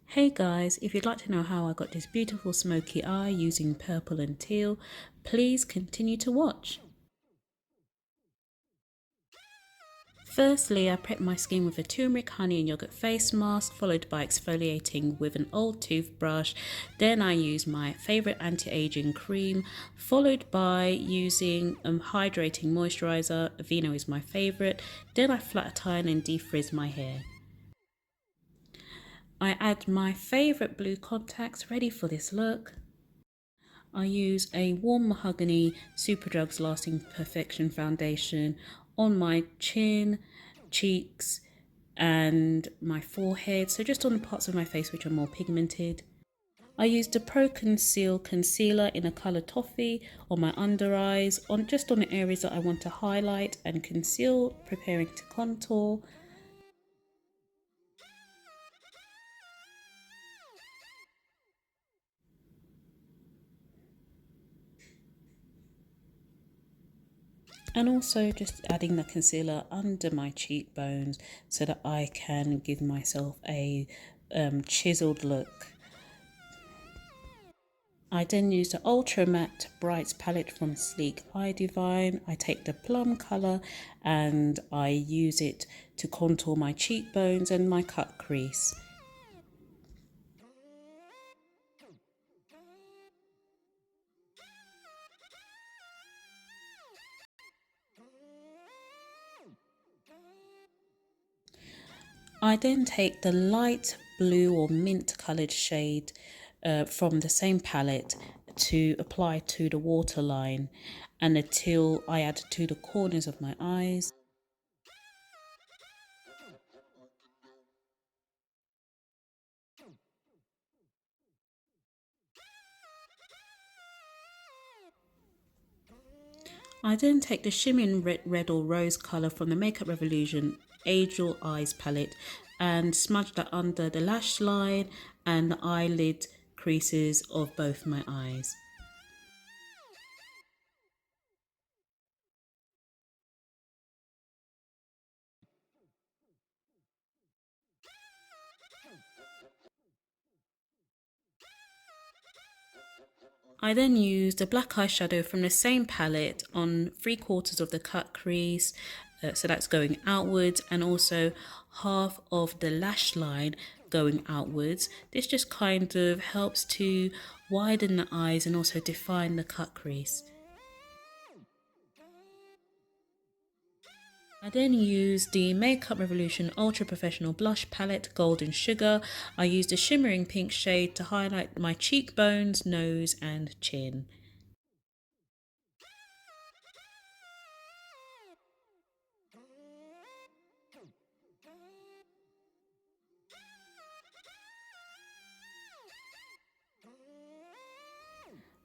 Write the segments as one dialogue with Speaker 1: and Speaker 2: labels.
Speaker 1: Hey guys, if you'd like to know how I got this beautiful smoky eye using purple and teal, please continue to watch. Firstly, I prep my skin with a turmeric, honey and yogurt face mask, followed by exfoliating with an old toothbrush. Then I use my favourite anti-aging cream, followed by using hydrating moisturiser. Aveeno is my favourite. Then I flat iron and defrizz my hair. I add my favourite blue contacts, ready for this look. I use a warm mahogany Superdrug's Lasting Perfection foundation on my chin, cheeks and my forehead, so just on the parts of my face which are more pigmented. I used a Pro Conceal concealer in a colour toffee on my under eyes, just on the areas that I want to highlight and conceal, preparing to contour. And also just adding the concealer under my cheekbones so that I can give myself a chiseled look. I then use the Ultra Matte Brights palette from Sleek Eye Divine. I take the plum colour and I use it to contour my cheekbones and my cut crease. I then take the light blue or mint coloured shade from the same palette to apply to the waterline, and the teal I add to the corners of my eyes. I then take the shimmering red or rose colour from the Makeup Revolution Angel Eyes palette and smudge that under the lash line and the eyelid creases of both my eyes. I then used a black eyeshadow from the same palette on 3/4 of the cut crease, so that's going outwards, and also half of the lash line going outwards. This just kind of helps to widen the eyes and also define the cut crease. I then used the Makeup Revolution Ultra Professional Blush Palette Golden Sugar. I used a shimmering pink shade to highlight my cheekbones, nose and chin.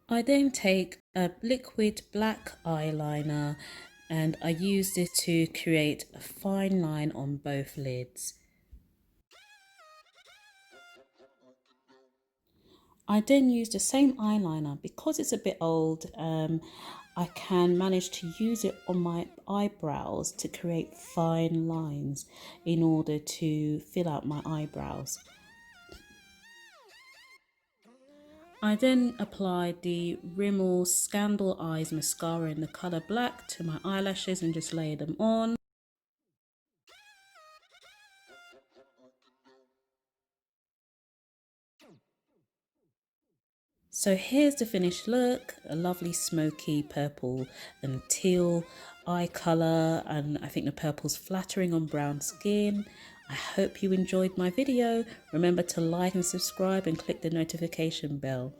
Speaker 1: I then take a liquid black eyeliner and I use it to create a fine line on both lids. I then use the same eyeliner. Because it's a bit old, I can manage to use it on my eyebrows to create fine lines in order to fill out my eyebrows. I then applied the Rimmel Scandal Eyes mascara in the colour black to my eyelashes and just lay them on. So here's the finished look, a lovely smoky purple and teal eye colour, and I think the purple's flattering on brown skin. I hope you enjoyed my video. Remember to like and subscribe and click the notification bell.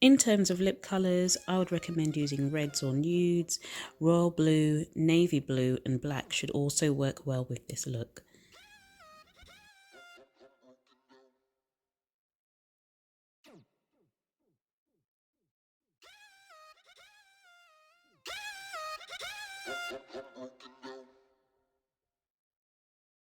Speaker 1: In terms of lip colours, I would recommend using reds or nudes. Royal blue, navy blue and black should also work well with this look.